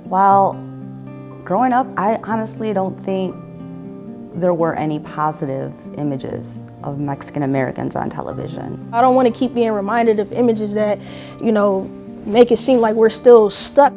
Well, growing up, I honestly don't think there were any positive images of Mexican Americans on television. I don't want to keep being reminded of images that, make it seem like we're still stuck.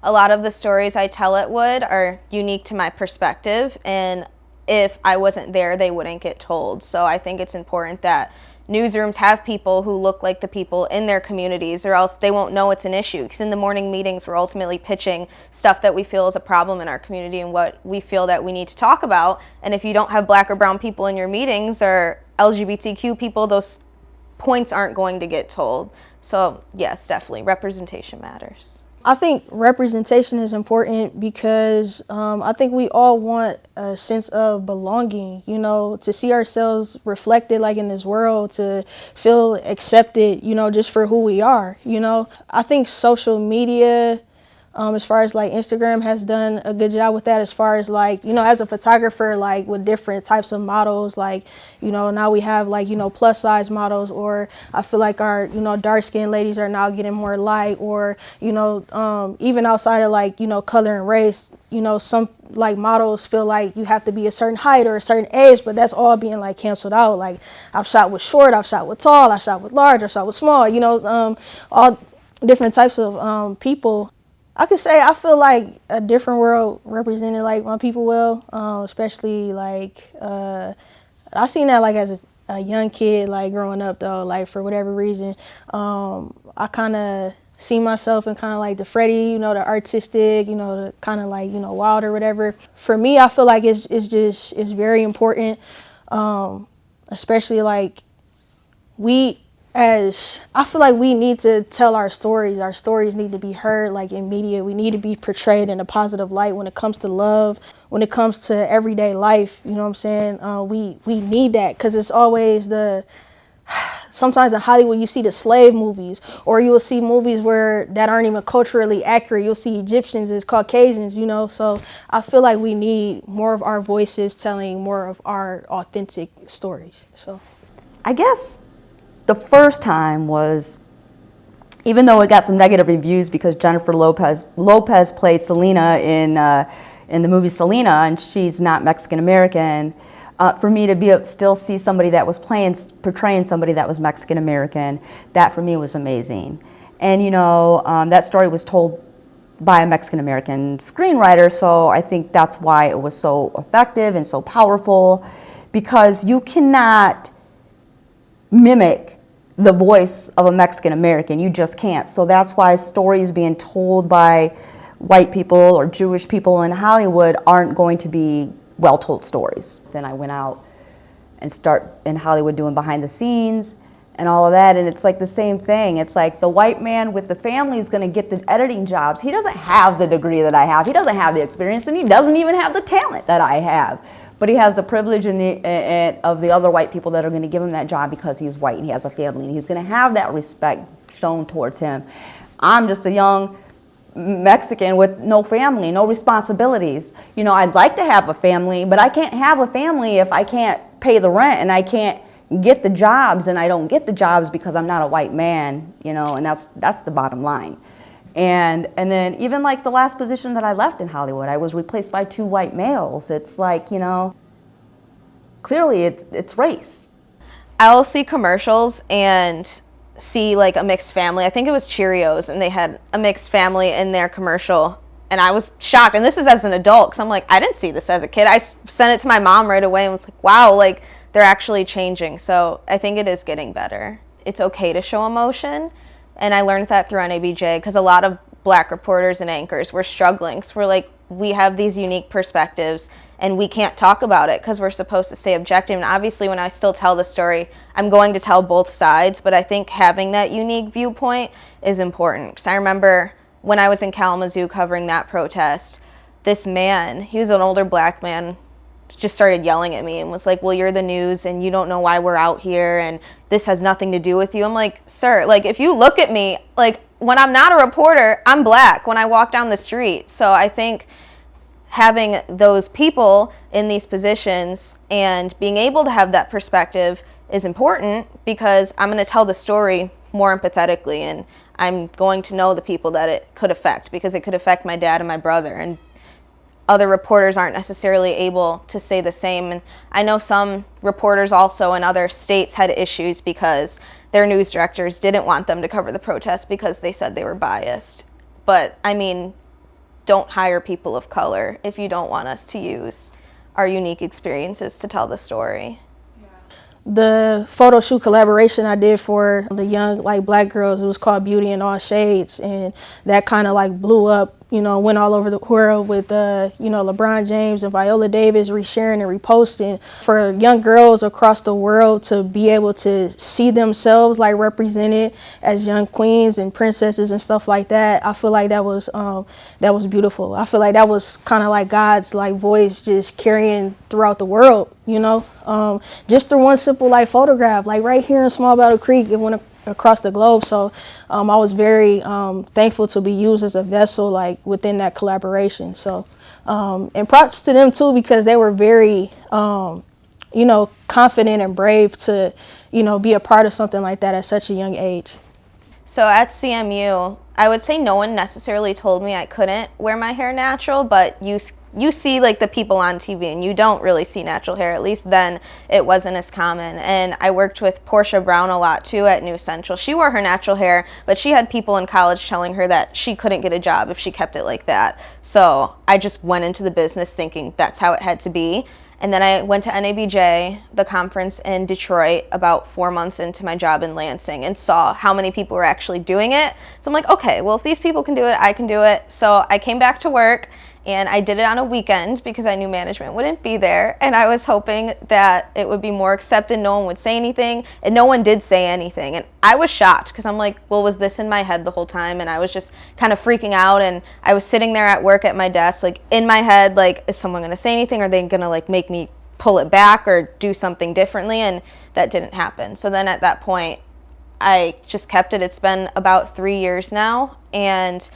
A lot of the stories I tell at Wood are unique to my perspective, and if I wasn't there, they wouldn't get told. So I think it's important that newsrooms have people who look like the people in their communities, or else they won't know it's an issue. Because in the morning meetings, we're ultimately pitching stuff that we feel is a problem in our community and what we feel that we need to talk about. And if you don't have Black or brown people in your meetings, or LGBTQ people, those points aren't going to get told. So yes, definitely, representation matters. I think representation is important because I think we all want a sense of belonging, to see ourselves reflected like in this world, to feel accepted, just for who we are, I think social media, as far as like Instagram has done a good job with that, as far as like, as a photographer, like with different types of models, like, now we have like, plus size models, or I feel like our, dark skinned ladies are now getting more light, or, even outside of like, color and race, some like models feel like you have to be a certain height or a certain age, but that's all being like canceled out. Like I've shot with short, I've shot with tall, I shot with large, I shot with small, all different types of people. I could say I feel like a different world represented like my people well, especially like I seen that like as a young kid, like growing up though, like for whatever reason, I kind of see myself in kind of like the Freddie, the artistic, the kind of like, wild or whatever. For me, I feel like it's very important, especially like I feel like we need to tell our stories. Our stories need to be heard like in media. We need to be portrayed in a positive light when it comes to love, when it comes to everyday life. You know what I'm saying? We need that, because it's always sometimes in Hollywood you see the slave movies, or you will see movies that aren't even culturally accurate. You'll see Egyptians as Caucasians, so I feel like we need more of our voices telling more of our authentic stories. So I guess the first time was, even though it got some negative reviews because Jennifer Lopez played Selena in the movie Selena, and she's not Mexican American, for me to still see somebody that was portraying somebody that was Mexican American, that for me was amazing. And that story was told by a Mexican American screenwriter, so I think that's why it was so effective and so powerful, because you cannot mimic the voice of a Mexican American. You just can't. So that's why stories being told by white people or Jewish people in Hollywood aren't going to be well-told stories. Then I went out and start in Hollywood doing behind the scenes and all of that, and it's like the same thing. It's like the white man with the family is going to get the editing jobs. He doesn't have the degree that I have. He doesn't have the experience, and he doesn't even have the talent that I have. But he has the privilege of the other white people that are going to give him that job because he's white and he has a family, and he's going to have that respect shown towards him. I'm just a young Mexican with no family, no responsibilities. I'd like to have a family, but I can't have a family if I can't pay the rent and I can't get the jobs, and I don't get the jobs because I'm not a white man, and that's the bottom line. And then even like the last position that I left in Hollywood, I was replaced by 2 white males. It's like, clearly it's race. I'll see commercials and see like a mixed family. I think it was Cheerios, and they had a mixed family in their commercial. And I was shocked. And this is as an adult, because I'm like, I didn't see this as a kid. I sent it to my mom right away and was like, wow, like they're actually changing. So I think it is getting better. It's okay to show emotion. And I learned that through NABJ, because a lot of Black reporters and anchors were struggling. So we're like, we have these unique perspectives and we can't talk about it because we're supposed to stay objective. And obviously when I still tell the story, I'm going to tell both sides, but I think having that unique viewpoint is important. Because I remember when I was in Kalamazoo covering that protest, this man, he was an older Black man, just started yelling at me and was like, well, you're the news and you don't know why we're out here and this has nothing to do with you. I'm like, sir, like if you look at me, like when I'm not a reporter, I'm black when I walk down the street. So I think having those people in these positions and being able to have that perspective is important, because I'm going to tell the story more empathetically, and I'm going to know the people that it could affect, because it could affect my dad and my brother, and other reporters aren't necessarily able to say the same. And I know some reporters also in other states had issues because their news directors didn't want them to cover the protests because they said they were biased. But I mean, don't hire people of color if you don't want us to use our unique experiences to tell the story. The photo shoot collaboration I did for the young black girls, it was called Beauty in All Shades, and that kind of blew up, went all over the world with LeBron James and Viola Davis resharing and reposting. For young girls across the world to be able to see themselves represented as young queens and princesses and stuff like that, I feel like that was beautiful. I feel like that was kind of like God's voice just carrying throughout the world, just through one simple photograph, right here in Small Battle Creek. It went across the globe. So I was very thankful to be used as a vessel within that collaboration. So and props to them too, because they were very confident and brave to be a part of something like that at such a young age. So at CMU, I would say no one necessarily told me I couldn't wear my hair natural, but you see the people on TV and you don't really see natural hair. At least then it wasn't as common. And I worked with Portia Brown a lot too at New Central. She wore her natural hair, but she had people in college telling her that she couldn't get a job if she kept it like that. So I just went into the business thinking that's how it had to be. And then I went to NABJ, the conference in Detroit, about 4 months into my job in Lansing, and saw how many people were actually doing it. So I'm like, okay, well, if these people can do it, I can do it. So I came back to work, and I did it on a weekend because I knew management wouldn't be there. And I was hoping that it would be more accepted. No one would say anything, and no one did say anything. And I was shocked because I'm like, well, was this in my head the whole time? And I was just kind of freaking out. And I was sitting there at work at my desk, in my head, is someone going to say anything? Are they going to make me pull it back or do something differently? And that didn't happen. So then at that point, I just kept it. It's been about 3 years now, and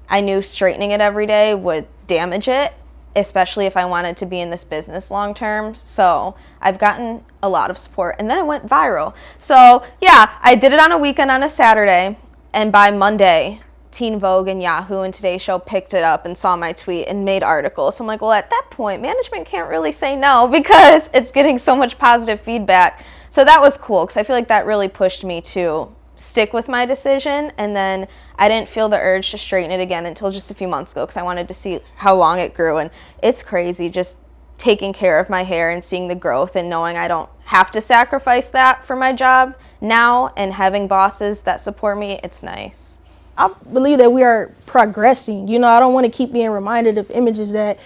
I knew straightening it every day would damage it, especially if I wanted to be in this business long term. So I've gotten a lot of support, and then it went viral. So yeah, I did it on a weekend on a Saturday, and by Monday, Teen Vogue and Yahoo and Today Show picked it up and saw my tweet and made articles. So I'm like, well, at that point, management can't really say no because it's getting so much positive feedback. So that was cool, because I feel like that really pushed me to stick with my decision. And then I didn't feel the urge to straighten it again until just a few months ago, because I wanted to see how long it grew. And it's crazy just taking care of my hair and seeing the growth and knowing I don't have to sacrifice that for my job now, and having bosses that support me. It's nice. I believe that we are progressing. I don't want to keep being reminded of images that,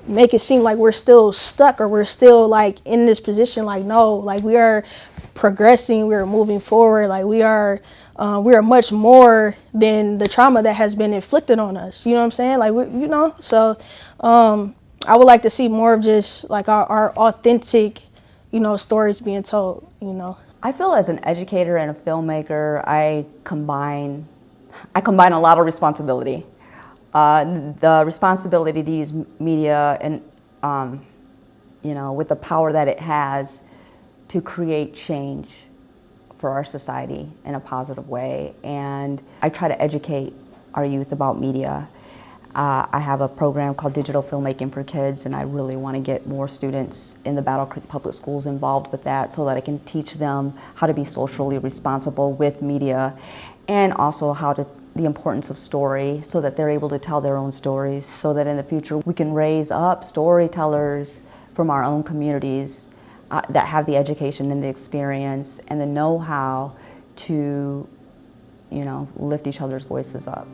make it seem like we're still stuck or we're still in this position. No, we are progressing, we are moving forward. We are much more than the trauma that has been inflicted on us. You know what I'm saying? So I would like to see more of just our authentic, stories being told, I feel as an educator and a filmmaker, I combine a lot of responsibility. The responsibility to use media and, with the power that it has to create change for our society in a positive way. And I try to educate our youth about media. I have a program called Digital Filmmaking for Kids, and I really want to get more students in the Battle Creek Public Schools involved with that, so that I can teach them how to be socially responsible with media, and also the importance of story, so that they're able to tell their own stories, so that in the future we can raise up storytellers from our own communities that have the education and the experience and the know-how to, lift each other's voices up.